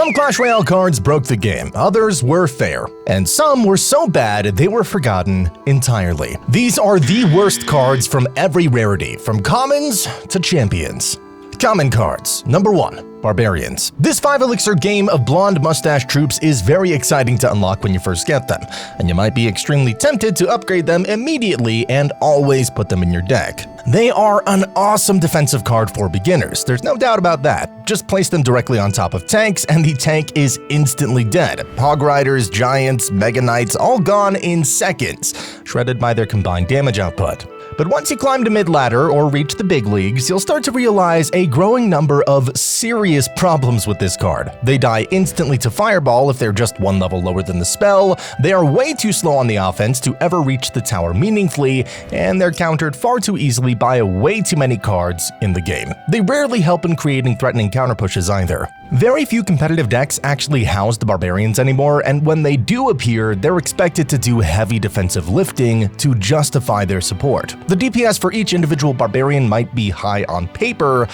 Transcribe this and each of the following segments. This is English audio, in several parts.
Some Clash Royale cards broke the game, others were fair, and some were so bad they were forgotten entirely. These are the worst cards from every rarity, from commons to champions. Common cards. Number 1. Barbarians. This 5-elixir game of blonde mustache troops is very exciting to unlock when you first get them, and you might be extremely tempted to upgrade them immediately and always put them in your deck. They are an awesome defensive card for beginners, there's no doubt about that. Just place them directly on top of tanks and the tank is instantly dead. Hog Riders, Giants, Mega Knights, all gone in seconds, shredded by their combined damage output. But once you climb to mid-ladder or reach the big leagues, you'll start to realize a growing number of serious problems with this card. They die instantly to Fireball if they're just one level lower than the spell, they are way too slow on the offense to ever reach the tower meaningfully, and they're countered far too easily by way too many cards in the game. They rarely help in creating threatening counter pushes either. Very few competitive decks actually house the Barbarians anymore, and when they do appear, they're expected to do heavy defensive lifting to justify their support. The DPS for each individual Barbarian might be high on paper,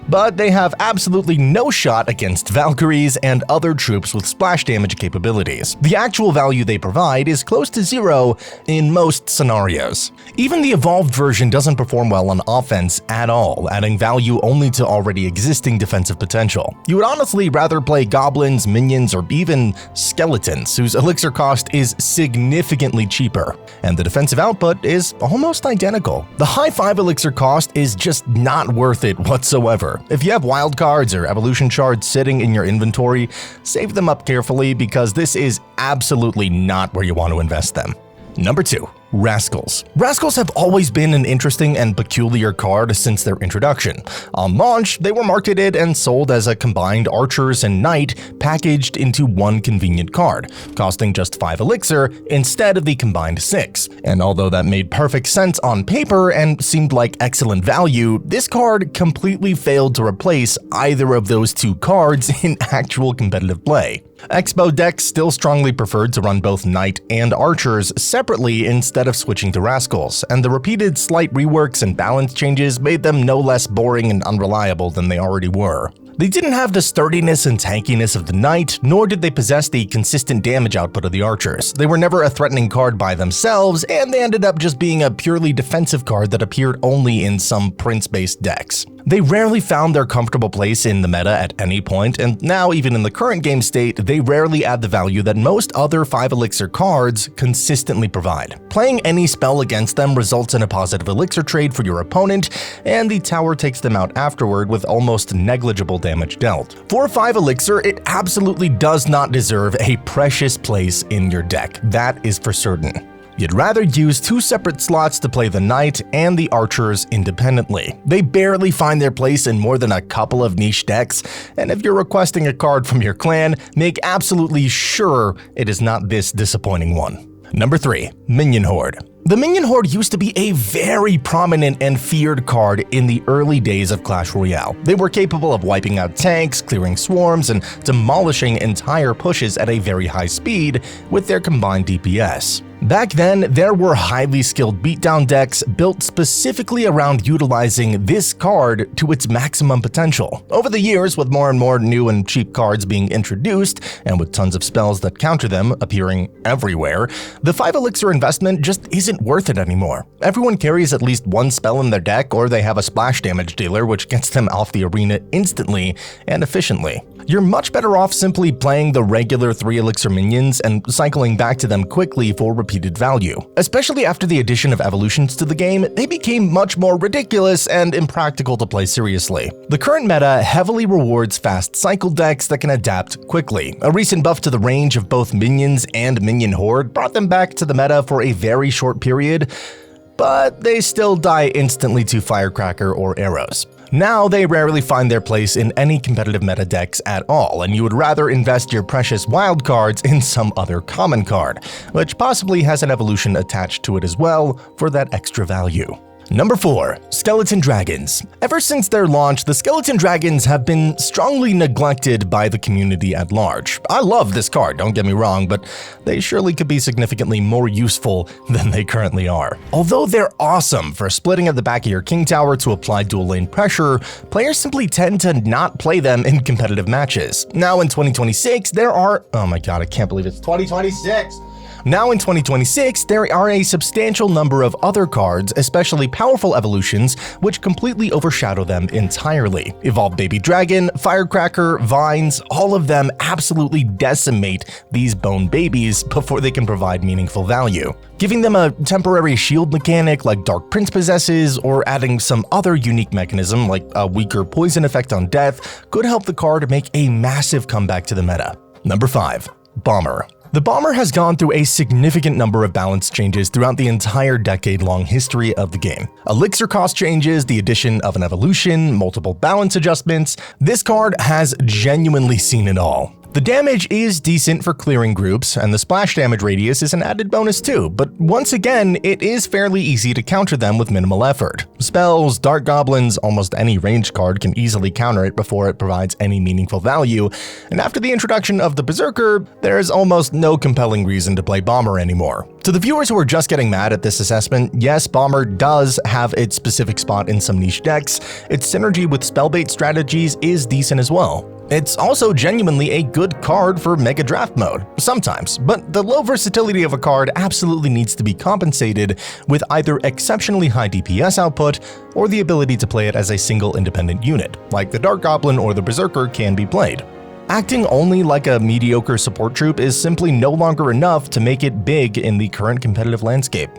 but they have absolutely no shot against Valkyries and other troops with splash damage capabilities. The actual value they provide is close to zero in most scenarios. Even the evolved version doesn't perform well on offense at all, adding value only to already existing defensive potential. You would honestly rather play goblins, minions, or even skeletons, whose elixir cost is significantly cheaper, and the defensive output is almost identical. The high 5 elixir cost is just not worth it whatsoever. If you have wild cards or evolution shards sitting in your inventory, save them up carefully because this is absolutely not where you want to invest them. Number 2. Rascals. Rascals have always been an interesting and peculiar card since their introduction. On launch, they were marketed and sold as a combined Archers and Knight packaged into one convenient card, costing just 5 elixir instead of the combined 6. And although that made perfect sense on paper and seemed like excellent value, this card completely failed to replace either of those two cards in actual competitive play. Expo decks still strongly preferred to run both Knight and Archers separately instead of switching to Rascals, and the repeated slight reworks and balance changes made them no less boring and unreliable than they already were. They didn't have the sturdiness and tankiness of the Knight, nor did they possess the consistent damage output of the Archers. They were never a threatening card by themselves, and they ended up just being a purely defensive card that appeared only in some Prince-based decks. They rarely found their comfortable place in the meta at any point, and now even in the current game state, they rarely add the value that most other 5-elixir cards consistently provide. Playing any spell against them results in a positive elixir trade for your opponent, and the tower takes them out afterward with almost negligible damage dealt. For 5 elixir, it absolutely does not deserve a precious place in your deck, that is for certain. You'd rather use 2 separate slots to play the Knight and the Archers independently. They barely find their place in more than a couple of niche decks, and if you're requesting a card from your clan, make absolutely sure it is not this disappointing one. Number 3. Minion Horde. The Minion Horde used to be a very prominent and feared card in the early days of Clash Royale. They were capable of wiping out tanks, clearing swarms, and demolishing entire pushes at a very high speed with their combined DPS. Back then, there were highly skilled beatdown decks built specifically around utilizing this card to its maximum potential. Over the years, with more and more new and cheap cards being introduced, and with tons of spells that counter them appearing everywhere, the 5-elixir investment just isn't worth it anymore. Everyone carries at least one spell in their deck, or they have a splash damage dealer which gets them off the arena instantly and efficiently. You're much better off simply playing the regular 3-elixir minions and cycling back to them quickly for repeated value. Especially after the addition of evolutions to the game, they became much more ridiculous and impractical to play seriously. The current meta heavily rewards fast cycle decks that can adapt quickly. A recent buff to the range of both minions and Minion Horde brought them back to the meta for a very short period, but they still die instantly to Firecracker or arrows. Now they rarely find their place in any competitive meta decks at all, and you would rather invest your precious wild cards in some other common card, which possibly has an evolution attached to it as well for that extra value. Number 4. Skeleton Dragons. Ever since their launch, the Skeleton Dragons have been strongly neglected by the community at large. I love this card, don't get me wrong, but they surely could be significantly more useful than they currently are. Although they're awesome for splitting at the back of your king tower to apply dual lane pressure, players simply tend to not play them in competitive matches. Now in 2026, oh my god, I can't believe it's 2026! Now in 2026, there are a substantial number of other cards, especially powerful evolutions, which completely overshadow them entirely. Evolved Baby Dragon, Firecracker, Vines, all of them absolutely decimate these bone babies before they can provide meaningful value. Giving them a temporary shield mechanic like Dark Prince possesses, or adding some other unique mechanism like a weaker poison effect on death could help the card make a massive comeback to the meta. Number 5. Bomber. The Bomber has gone through a significant number of balance changes throughout the entire decade-long history of the game. Elixir cost changes, the addition of an evolution, multiple balance adjustments. This card has genuinely seen it all. The damage is decent for clearing groups, and the splash damage radius is an added bonus too, but once again, it is fairly easy to counter them with minimal effort. Spells, Dark Goblins, almost any ranged card can easily counter it before it provides any meaningful value, and after the introduction of the Berserker, there is almost no compelling reason to play Bomber anymore. To the viewers who are just getting mad at this assessment, yes, Bomber does have its specific spot in some niche decks. Its synergy with spellbait strategies is decent as well. It's also genuinely a good card for Mega Draft mode, sometimes, but the low versatility of a card absolutely needs to be compensated with either exceptionally high DPS output or the ability to play it as a single independent unit, like the Dark Goblin or the Berserker can be played. Acting only like a mediocre support troop is simply no longer enough to make it big in the current competitive landscape.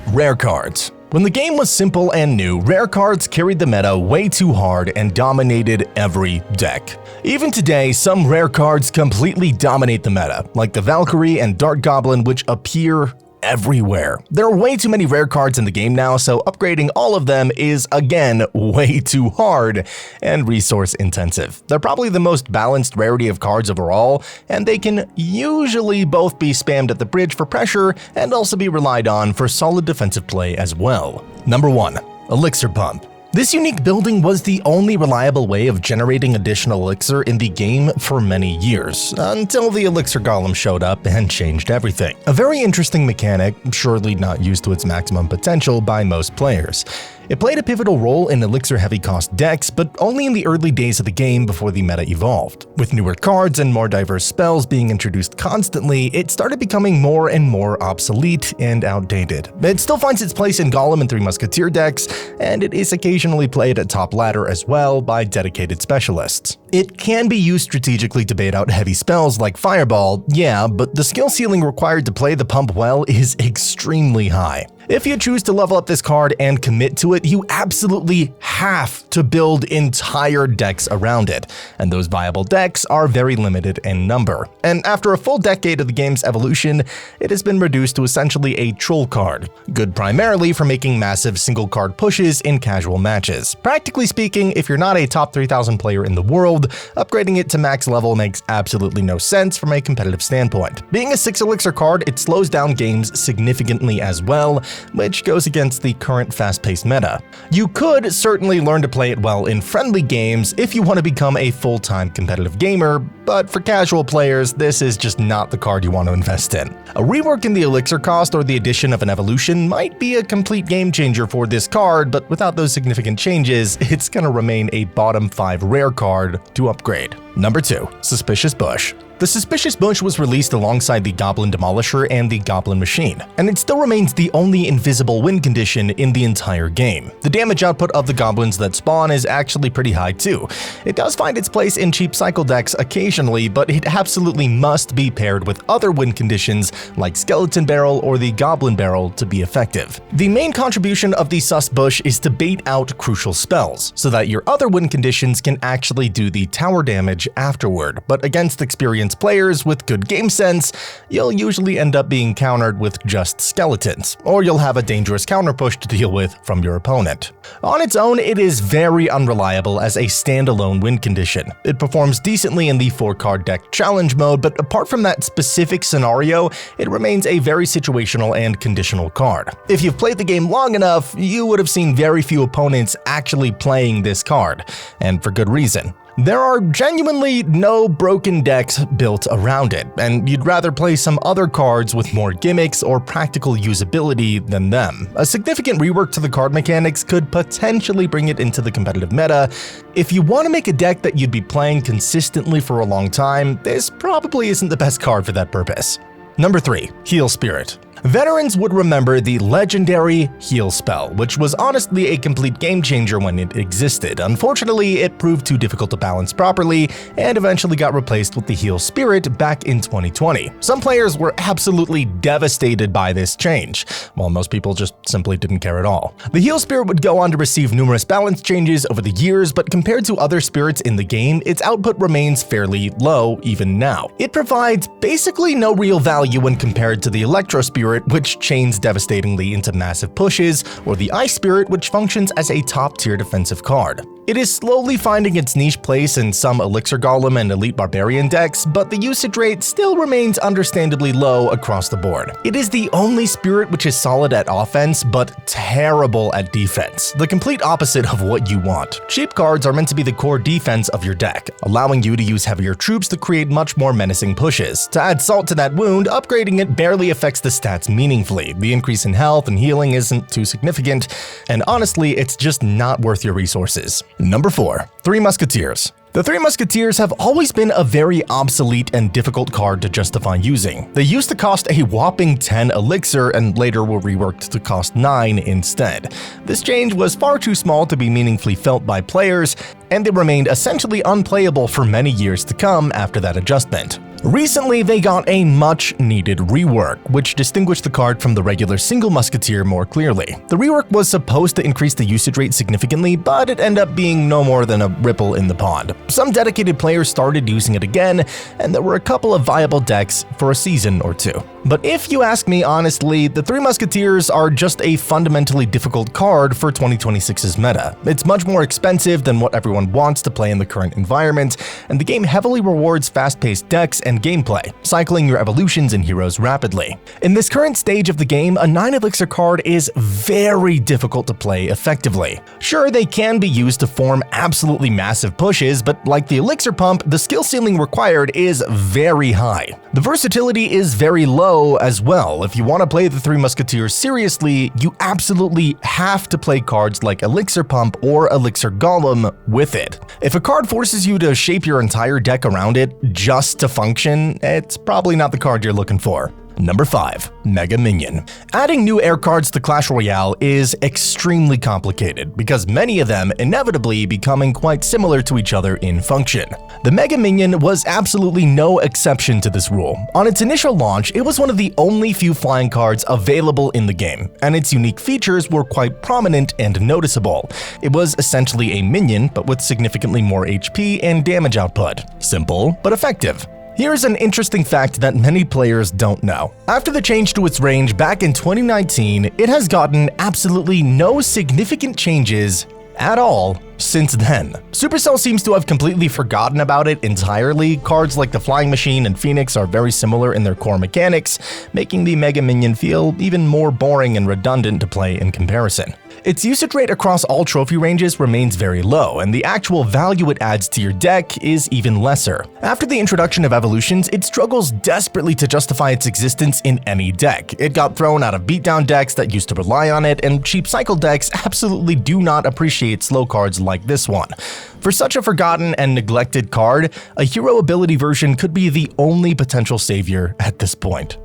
Rare cards. When the game was simple and new, rare cards carried the meta way too hard and dominated every deck. Even today, some rare cards completely dominate the meta, like the Valkyrie and Dark Goblin, which appear everywhere. There are way too many rare cards in the game now, so upgrading all of them is, again, way too hard and resource intensive. They're probably the most balanced rarity of cards overall, and they can usually both be spammed at the bridge for pressure and also be relied on for solid defensive play as well. Number 1. Elixir Pump. This unique building was the only reliable way of generating additional elixir in the game for many years, until the Elixir Golem showed up and changed everything. A very interesting mechanic, surely not used to its maximum potential by most players. It played a pivotal role in elixir-heavy cost decks, but only in the early days of the game before the meta evolved. With newer cards and more diverse spells being introduced constantly, it started becoming more and more obsolete and outdated. It still finds its place in Golem and Three Musketeer decks, and it is occasionally played at top ladder as well by dedicated specialists. It can be used strategically to bait out heavy spells like Fireball, yeah, but the skill ceiling required to play the pump well is extremely high. If you choose to level up this card and commit to it, you absolutely have to build entire decks around it, and those viable decks are very limited in number. And after a full decade of the game's evolution, it has been reduced to essentially a troll card, good primarily for making massive single card pushes in casual matches. Practically speaking, if you're not a top 3000 player in the world, upgrading it to max level makes absolutely no sense from a competitive standpoint. Being a 6 elixir card, it slows down games significantly as well, which goes against the current fast-paced meta. You could certainly learn to play it well in friendly games if you want to become a full-time competitive gamer, but for casual players, this is just not the card you want to invest in. A rework in the elixir cost or the addition of an evolution might be a complete game changer for this card, but without those significant changes, it's gonna remain a bottom 5 rare card to upgrade. Number 2. Suspicious Bush. The Suspicious Bush was released alongside the Goblin Demolisher and the Goblin Machine, and it still remains the only invisible win condition in the entire game. The damage output of the goblins that spawn is actually pretty high too. It does find its place in cheap cycle decks occasionally, but it absolutely must be paired with other win conditions like Skeleton Barrel or the Goblin Barrel to be effective. The main contribution of the Sus Bush is to bait out crucial spells, so that your other win conditions can actually do the tower damage afterward, but against experienced experienced players with good game sense, you'll usually end up being countered with just skeletons, or you'll have a dangerous counter push to deal with from your opponent. On its own, it is very unreliable as a standalone win condition. It performs decently in the 4-card deck challenge mode, but apart from that specific scenario, it remains a very situational and conditional card. If you've played the game long enough, you would have seen very few opponents actually playing this card, and for good reason. There are genuinely no broken decks built around it, and you'd rather play some other cards with more gimmicks or practical usability than them. A significant rework to the card mechanics could potentially bring it into the competitive meta. If you want to make a deck that you'd be playing consistently for a long time, this probably isn't the best card for that purpose. Number 3. Heal Spirit. Veterans would remember the legendary Heal spell, which was honestly a complete game changer when it existed. Unfortunately, it proved too difficult to balance properly and eventually got replaced with the Heal Spirit back in 2020. Some players were absolutely devastated by this change, while most people just simply didn't care at all. The Heal Spirit would go on to receive numerous balance changes over the years, but compared to other spirits in the game, its output remains fairly low even now. It provides basically no real value when compared to the Electro Spirit, which chains devastatingly into massive pushes, or the Ice Spirit, which functions as a top-tier defensive card. It is slowly finding its niche place in some Elixir Golem and Elite Barbarian decks, but the usage rate still remains understandably low across the board. It is the only spirit which is solid at offense, but terrible at defense, the complete opposite of what you want. Cheap cards are meant to be the core defense of your deck, allowing you to use heavier troops to create much more menacing pushes. To add salt to that wound, upgrading it barely affects the stats meaningfully. The increase in health and healing isn't too significant, and honestly, it's just not worth your resources. Number 4. Three Musketeers. The Three Musketeers have always been a very obsolete and difficult card to justify using. They used to cost a whopping 10 elixir and later were reworked to cost 9 instead. This change was far too small to be meaningfully felt by players, and they remained essentially unplayable for many years to come after that adjustment. Recently, they got a much-needed rework, which distinguished the card from the regular single musketeer more clearly. The rework was supposed to increase the usage rate significantly, but it ended up being no more than a ripple in the pond. Some dedicated players started using it again, and there were a couple of viable decks for a season or two. But if you ask me honestly, the Three Musketeers are just a fundamentally difficult card for 2026's meta. It's much more expensive than what everyone wants to play in the current environment, and the game heavily rewards fast-paced decks and gameplay, cycling your evolutions and heroes rapidly. In this current stage of the game, a 9 elixir card is very difficult to play effectively. Sure, they can be used to form absolutely massive pushes, but like the elixir pump, the skill ceiling required is very high. The versatility is very low as well. If you want to play the Three Musketeers seriously, you absolutely have to play cards like Elixir Pump or Elixir Golem with it. If a card forces you to shape your entire deck around it just to function, it's probably not the card you're looking for. Number 5. Mega Minion. Adding new air cards to Clash Royale is extremely complicated because many of them inevitably becoming quite similar to each other in function. The Mega Minion was absolutely no exception to this rule. On its initial launch, it was one of the only few flying cards available in the game, and its unique features were quite prominent and noticeable. It was essentially a minion, but with significantly more HP and damage output. Simple, but effective. Here's an interesting fact that many players don't know. After the change to its range back in 2019, it has gotten absolutely no significant changes at all since then. Supercell seems to have completely forgotten about it entirely. Cards like the Flying Machine and Phoenix are very similar in their core mechanics, making the Mega Minion feel even more boring and redundant to play in comparison. Its usage rate across all trophy ranges remains very low, and the actual value it adds to your deck is even lesser. After the introduction of evolutions, it struggles desperately to justify its existence in any deck. It got thrown out of beatdown decks that used to rely on it, and cheap cycle decks absolutely do not appreciate slow cards like this one. For such a forgotten and neglected card, a hero ability version could be the only potential savior at this point.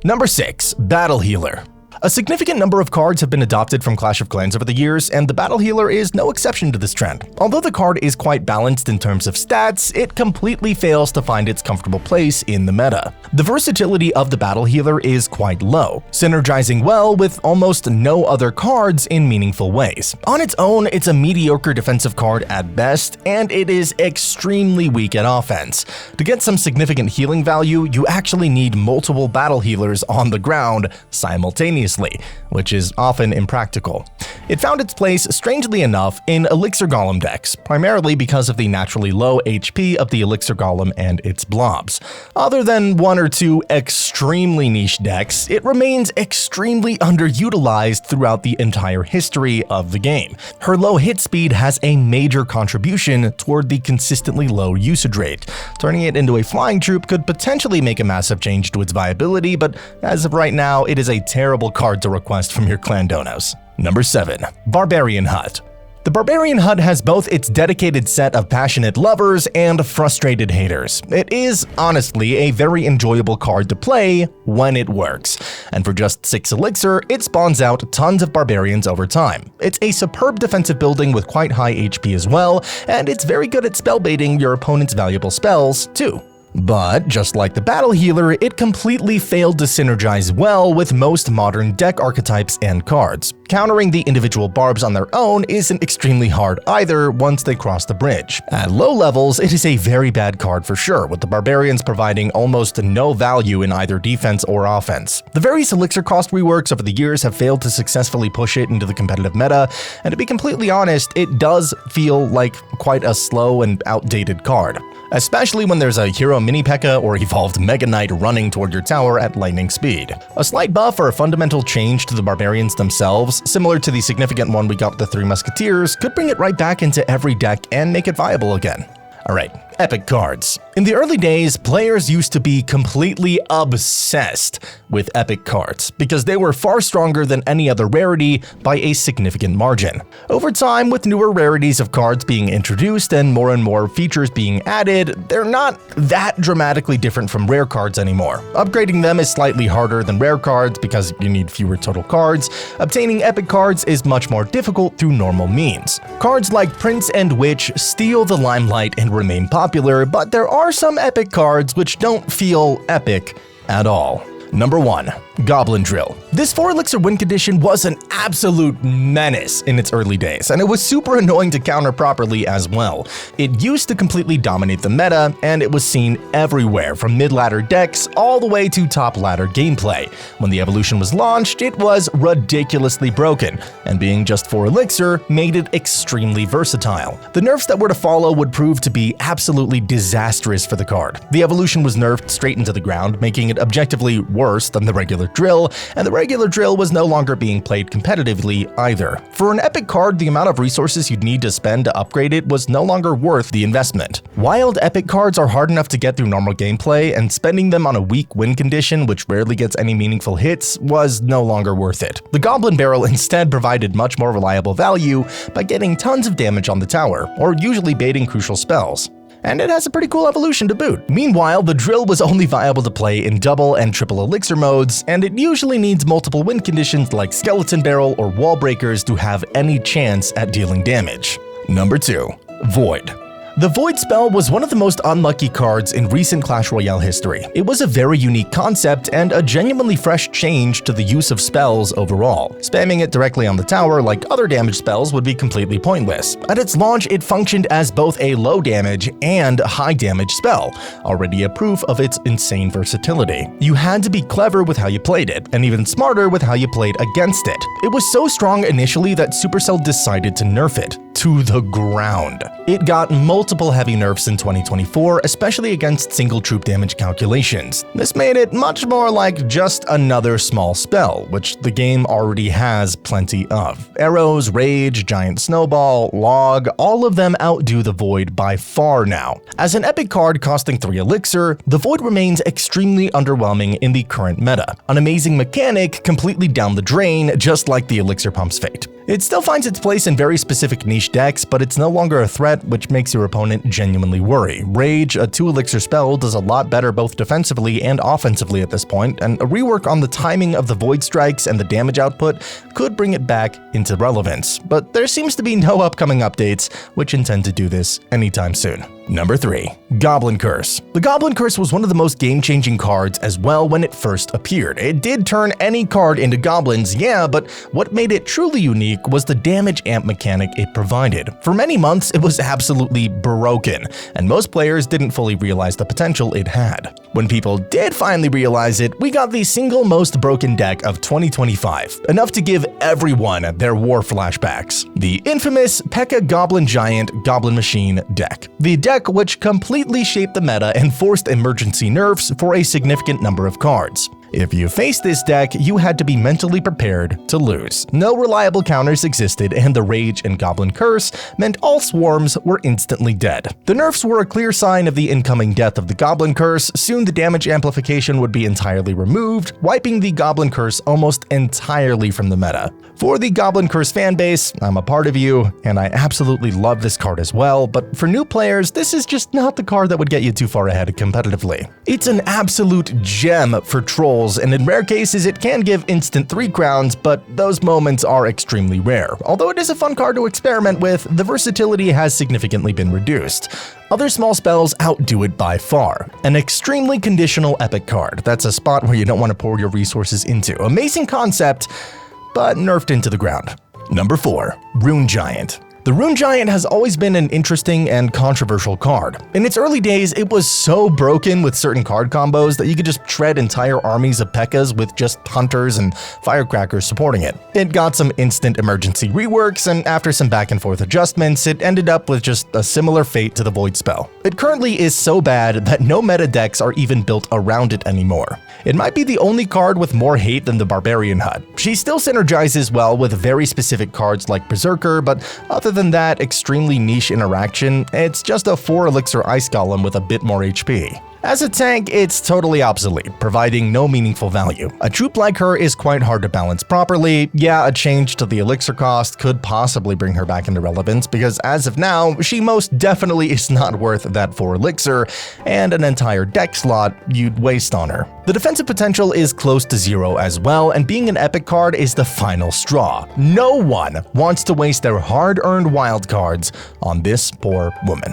Number 6. Battle Healer. A significant number of cards have been adopted from Clash of Clans over the years, and the Battle Healer is no exception to this trend. Although the card is quite balanced in terms of stats, it completely fails to find its comfortable place in the meta. The versatility of the Battle Healer is quite low, synergizing well with almost no other cards in meaningful ways. On its own, it's a mediocre defensive card at best, and it is extremely weak at offense. To get some significant healing value, you actually need multiple Battle Healers on the ground simultaneously, which is often impractical. It found its place, strangely enough, in Elixir Golem decks, primarily because of the naturally low HP of the Elixir Golem and its blobs. Other than one or two extremely niche decks, it remains extremely underutilized throughout the entire history of the game. Her low hit speed has a major contribution toward the consistently low usage rate. Turning it into a flying troop could potentially make a massive change to its viability, but as of right now, it is a terrible card to request from your clan donos. Number 7. Barbarian Hut. The Barbarian Hut has both its dedicated set of passionate lovers and frustrated haters. It is, honestly, a very enjoyable card to play when it works. And for just 6 elixir, it spawns out tons of barbarians over time. It's a superb defensive building with quite high HP as well, and it's very good at spell baiting your opponent's valuable spells, too. But, just like the Battle Healer, it completely failed to synergize well with most modern deck archetypes and cards. Countering the individual barbs on their own isn't extremely hard either once they cross the bridge. At low levels, it is a very bad card for sure, with the barbarians providing almost no value in either defense or offense. The various elixir cost reworks over the years have failed to successfully push it into the competitive meta, and to be completely honest, it does feel like quite a slow and outdated card. Especially when there's a hero mini P.E.K.K.A. or evolved Mega Knight running toward your tower at lightning speed. A slight buff or a fundamental change to the barbarians themselves, similar to the significant one we got with the 3 Musketeers, could bring it right back into every deck and make it viable again. Alright, epic cards. In the early days, players used to be completely obsessed with epic cards because they were far stronger than any other rarity by a significant margin. Over time, with newer rarities of cards being introduced and more features being added, they're not that dramatically different from rare cards anymore. Upgrading them is slightly harder than rare cards because you need fewer total cards. Obtaining epic cards is much more difficult through normal means. Cards like Prince and Witch steal the limelight and remain popular, but there are some epic cards which don't feel epic at all. Number 1. Goblin Drill. This 4 elixir win condition was an absolute menace in its early days, and it was super annoying to counter properly as well. It used to completely dominate the meta, and it was seen everywhere from mid-ladder decks all the way to top-ladder gameplay. When the evolution was launched, it was ridiculously broken, and being just 4 elixir made it extremely versatile. The nerfs that were to follow would prove to be absolutely disastrous for the card. The evolution was nerfed straight into the ground, making it objectively worse than the regular drill, and the regular drill was no longer being played competitively either. For an epic card, the amount of resources you'd need to spend to upgrade it was no longer worth the investment. Wild epic cards are hard enough to get through normal gameplay, and spending them on a weak win condition which rarely gets any meaningful hits was no longer worth it. The Goblin Barrel instead provided much more reliable value by getting tons of damage on the tower, or usually baiting crucial spells. And it has a pretty cool evolution to boot. Meanwhile, the drill was only viable to play in double and triple elixir modes, and it usually needs multiple win conditions like Skeleton Barrel or Wall Breakers to have any chance at dealing damage. Number 2. Void. The Void spell was one of the most unlucky cards in recent Clash Royale history. It was a very unique concept and a genuinely fresh change to the use of spells overall. Spamming it directly on the tower like other damage spells would be completely pointless. At its launch, it functioned as both a low damage and high damage spell, already a proof of its insane versatility. You had to be clever with how you played it, and even smarter with how you played against it. It was so strong initially that Supercell decided to nerf it to the ground. It got multiple heavy nerfs in 2024, especially against single troop damage calculations. This made it much more like just another small spell, which the game already has plenty of. Arrows, Rage, Giant Snowball, Log, all of them outdo the Void by far now. As an epic card costing 3 elixir, the Void remains extremely underwhelming in the current meta. An amazing mechanic completely down the drain, just like the elixir pump's fate. It still finds its place in very specific niche decks, but it's no longer a threat, which makes your opponent genuinely worry. Rage, a 2-elixir spell, does a lot better both defensively and offensively at this point, and a rework on the timing of the Void Strikes and the damage output could bring it back into relevance. But there seems to be no upcoming updates which intend to do this anytime soon. Number 3. Goblin Curse. The Goblin Curse was one of the most game-changing cards as well when it first appeared. It did turn any card into goblins, yeah, but what made it truly unique was the damage amp mechanic it provided. For many months, it was absolutely broken, and most players didn't fully realize the potential it had. When people did finally realize it, we got the single most broken deck of 2025, enough to give everyone their war flashbacks. The infamous P.E.K.K.A. Goblin Giant Goblin Machine deck. The deck which completely shaped the meta and forced emergency nerfs for a significant number of cards. If you faced this deck, you had to be mentally prepared to lose. No reliable counters existed, and the Rage and Goblin Curse meant all swarms were instantly dead. The nerfs were a clear sign of the incoming death of the Goblin Curse. Soon the damage amplification would be entirely removed, wiping the Goblin Curse almost entirely from the meta. For the Goblin Curse fanbase, I'm a part of you, and I absolutely love this card as well, but for new players, this is just not the card that would get you too far ahead competitively. It's an absolute gem for trolls, and in rare cases it can give instant 3 crowns, but those moments are extremely rare. Although it is a fun card to experiment with, the versatility has significantly been reduced. Other small spells outdo it by far. An extremely conditional epic card. That's a spot where you don't want to pour your resources into. Amazing concept, but nerfed into the ground. Number 4. Rune Giant. The Rune Giant has always been an interesting and controversial card. In its early days, it was so broken with certain card combos that you could just tread entire armies of P.E.K.K.A.s with just hunters and firecrackers supporting it. It got some instant emergency reworks, and after some back and forth adjustments, it ended up with just a similar fate to the Void spell. It currently is so bad that no meta decks are even built around it anymore. It might be the only card with more hate than the Barbarian Hut. She still synergizes well with very specific cards like Berserker, but other than that extremely niche interaction, it's just a 4-elixir ice golem with a bit more HP. As a tank, it's totally obsolete, providing no meaningful value. A troop like her is quite hard to balance properly. Yeah, a change to the elixir cost could possibly bring her back into relevance, because as of now, she most definitely is not worth that 4 elixir, and an entire deck slot you'd waste on her. The defensive potential is close to 0 as well, and being an epic card is the final straw. No one wants to waste their hard-earned wild cards on this poor woman.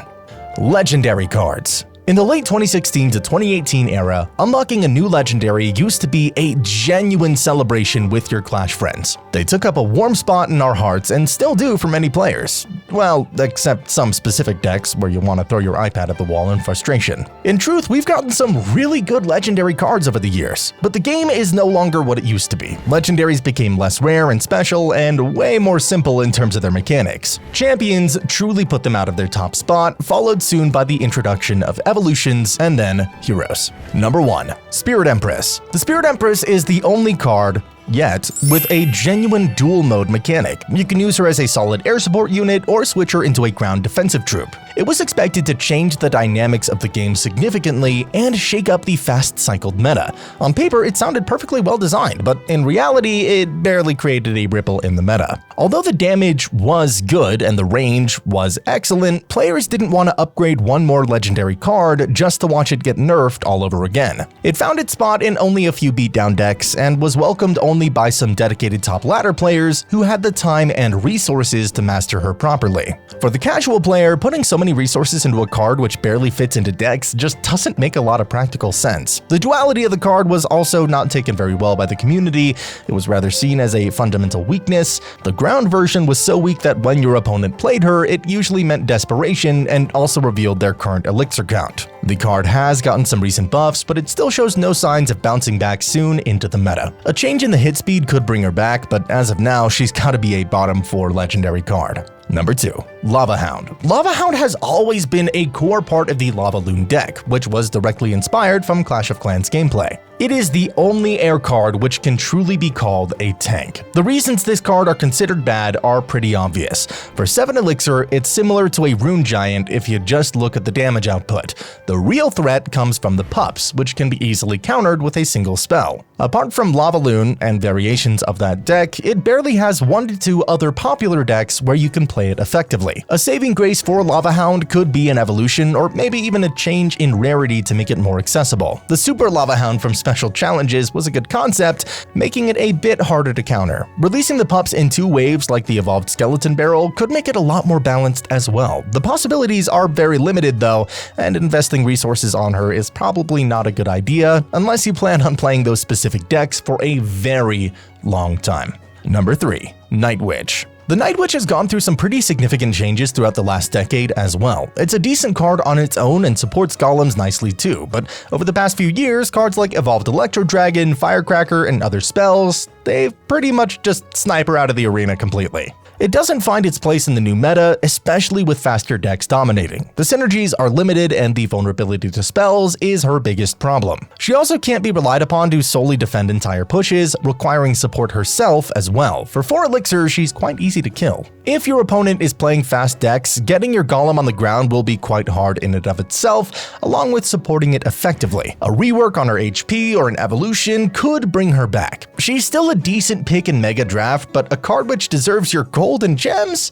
Legendary cards. In the late 2016 to 2018 era, unlocking a new legendary used to be a genuine celebration with your Clash friends. They took up a warm spot in our hearts and still do for many players. Well, except some specific decks where you want to throw your iPad at the wall in frustration. In truth, we've gotten some really good legendary cards over the years, but the game is no longer what it used to be. Legendaries became less rare and special, and way more simple in terms of their mechanics. Champions truly put them out of their top spot, followed soon by the introduction of evolutions, and then heroes. Number 1. Spirit Empress. The Spirit Empress is the only card yet with a genuine dual mode mechanic. You can use her as a solid air support unit or switch her into a ground defensive troop. It was expected to change the dynamics of the game significantly and shake up the fast-cycled meta. On paper, it sounded perfectly well designed, but in reality, it barely created a ripple in the meta. Although the damage was good and the range was excellent, players didn't want to upgrade one more legendary card just to watch it get nerfed all over again. It found its spot in only a few beatdown decks and was welcomed only by some dedicated top ladder players who had the time and resources to master her properly. For the casual player, putting so many resources into a card which barely fits into decks just doesn't make a lot of practical sense. The duality of the card was also not taken very well by the community. It was rather seen as a fundamental weakness. The ground version was so weak that when your opponent played her, it usually meant desperation and also revealed their current elixir count. The card has gotten some recent buffs, but it still shows no signs of bouncing back soon into the meta. A change in the hit speed could bring her back, but as of now, she's gotta be a bottom 4 legendary card. Number 2. Lava Hound. Lava Hound has always been a core part of the Lava Loon deck, which was directly inspired from Clash of Clans gameplay. It is the only air card which can truly be called a tank. The reasons this card are considered bad are pretty obvious. For 7 elixir, it's similar to a rune giant if you just look at the damage output. The real threat comes from the pups, which can be easily countered with a single spell. Apart from Lava Loon and variations of that deck, it barely has 1 to 2 other popular decks where you can play it effectively. A saving grace for Lava Hound could be an evolution or maybe even a change in rarity to make it more accessible. The Super Lava Hound from Special Challenges was a good concept, making it a bit harder to counter. Releasing the pups in 2 waves like the evolved Skeleton Barrel could make it a lot more balanced as well. The possibilities are very limited though, and investing resources on her is probably not a good idea unless you plan on playing those specific decks for a very long time. Number 3. Night Witch. The Night Witch has gone through some pretty significant changes throughout the last decade as well. It's a decent card on its own and supports golems nicely too, but over the past few years, cards like Evolved Electro Dragon, Firecracker, and other spells, they've pretty much just snipe her out of the arena completely. It doesn't find its place in the new meta, especially with faster decks dominating. The synergies are limited and the vulnerability to spells is her biggest problem. She also can't be relied upon to solely defend entire pushes, requiring support herself as well. For 4 elixir, she's quite easy to kill. If your opponent is playing fast decks, getting your golem on the ground will be quite hard in and of itself, along with supporting it effectively. A rework on her HP or an evolution could bring her back. She's still a decent pick in Mega Draft, but a card which deserves your gold and gems?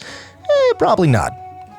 Probably not.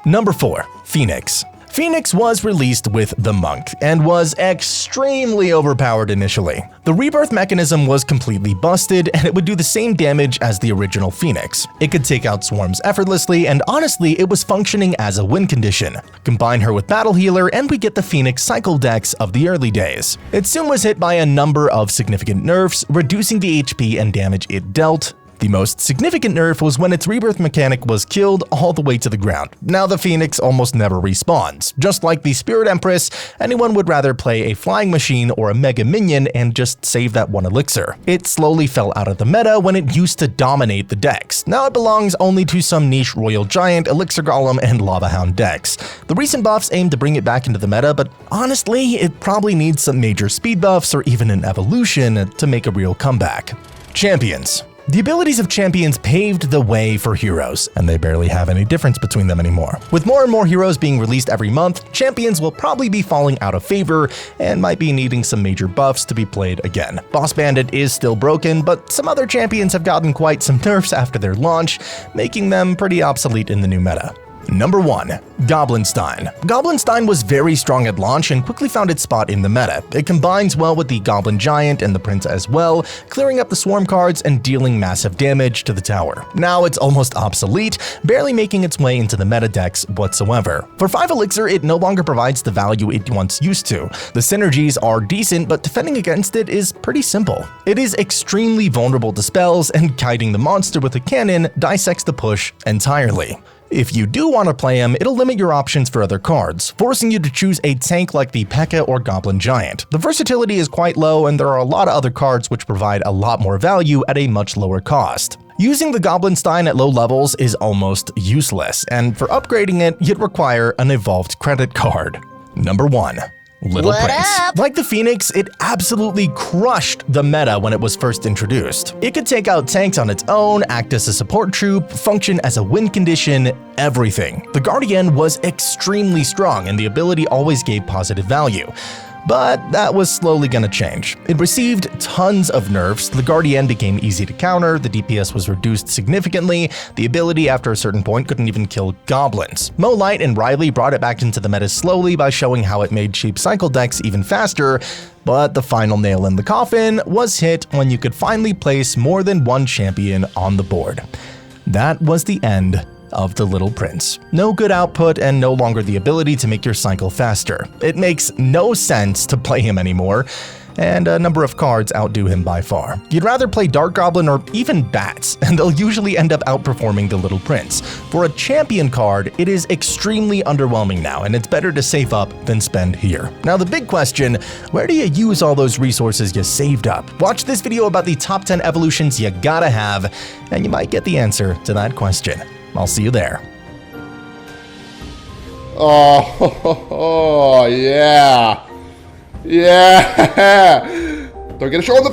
Number 4. Phoenix. Phoenix was released with the Monk and was extremely overpowered initially. The rebirth mechanism was completely busted and it would do the same damage as the original Phoenix. It could take out swarms effortlessly and honestly it was functioning as a win condition. Combine her with Battle Healer and we get the Phoenix cycle decks of the early days. It soon was hit by a number of significant nerfs, reducing the HP and damage it dealt. The most significant nerf was when its rebirth mechanic was killed all the way to the ground. Now the Phoenix almost never respawns. Just like the Spirit Empress, anyone would rather play a flying machine or a mega minion and just save that 1 elixir. It slowly fell out of the meta when it used to dominate the decks. Now it belongs only to some niche Royal Giant, Elixir Golem, and Lava Hound decks. The recent buffs aim to bring it back into the meta, but honestly, it probably needs some major speed buffs or even an evolution to make a real comeback. Champions. The abilities of champions paved the way for heroes, and they barely have any difference between them anymore. With more and more heroes being released every month, champions will probably be falling out of favor and might be needing some major buffs to be played again. Boss Bandit is still broken, but some other champions have gotten quite some nerfs after their launch, making them pretty obsolete in the new meta. Number 1. Goblinstein. Goblinstein was very strong at launch and quickly found its spot in the meta. It combines well with the Goblin Giant and the Prince as well, clearing up the swarm cards and dealing massive damage to the tower. Now it's almost obsolete, barely making its way into the meta decks whatsoever. For 5 elixir, it no longer provides the value it once used to. The synergies are decent, but defending against it is pretty simple. It is extremely vulnerable to spells, and kiting the monster with a cannon dissects the push entirely. If you do want to play him, it'll limit your options for other cards, forcing you to choose a tank like the P.E.K.K.A. or Goblin Giant. The versatility is quite low, and there are a lot of other cards which provide a lot more value at a much lower cost. Using the Goblinstein at low levels is almost useless, and for upgrading it, you'd require an evolved credit card. Number 1. Little Prince. Like the Phoenix, it absolutely crushed the meta when it was first introduced. It could take out tanks on its own, act as a support troop, function as a win condition, everything. The Guardian was extremely strong and the ability always gave positive value. But that was slowly gonna change. It received tons of nerfs, the Guardian became easy to counter, the DPS was reduced significantly, the ability after a certain point couldn't even kill goblins. Mo Light and Riley brought it back into the meta slowly by showing how it made cheap cycle decks even faster, but the final nail in the coffin was hit when you could finally place more than 1 champion on the board. That was the end of the Little Prince. No good output and no longer the ability to make your cycle faster. It makes no sense to play him anymore, and a number of cards outdo him by far. You'd rather play Dark Goblin or even Bats, and they'll usually end up outperforming the Little Prince. For a champion card, it is extremely underwhelming now, and it's better to save up than spend here. Now the big question, where do you use all those resources you saved up? Watch this video about the top 10 evolutions you gotta have, and you might get the answer to that question. I'll see you there. Oh, yeah. Yeah. Don't get a shot on the...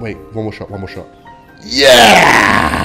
Wait, one more shot, one more shot. Yeah!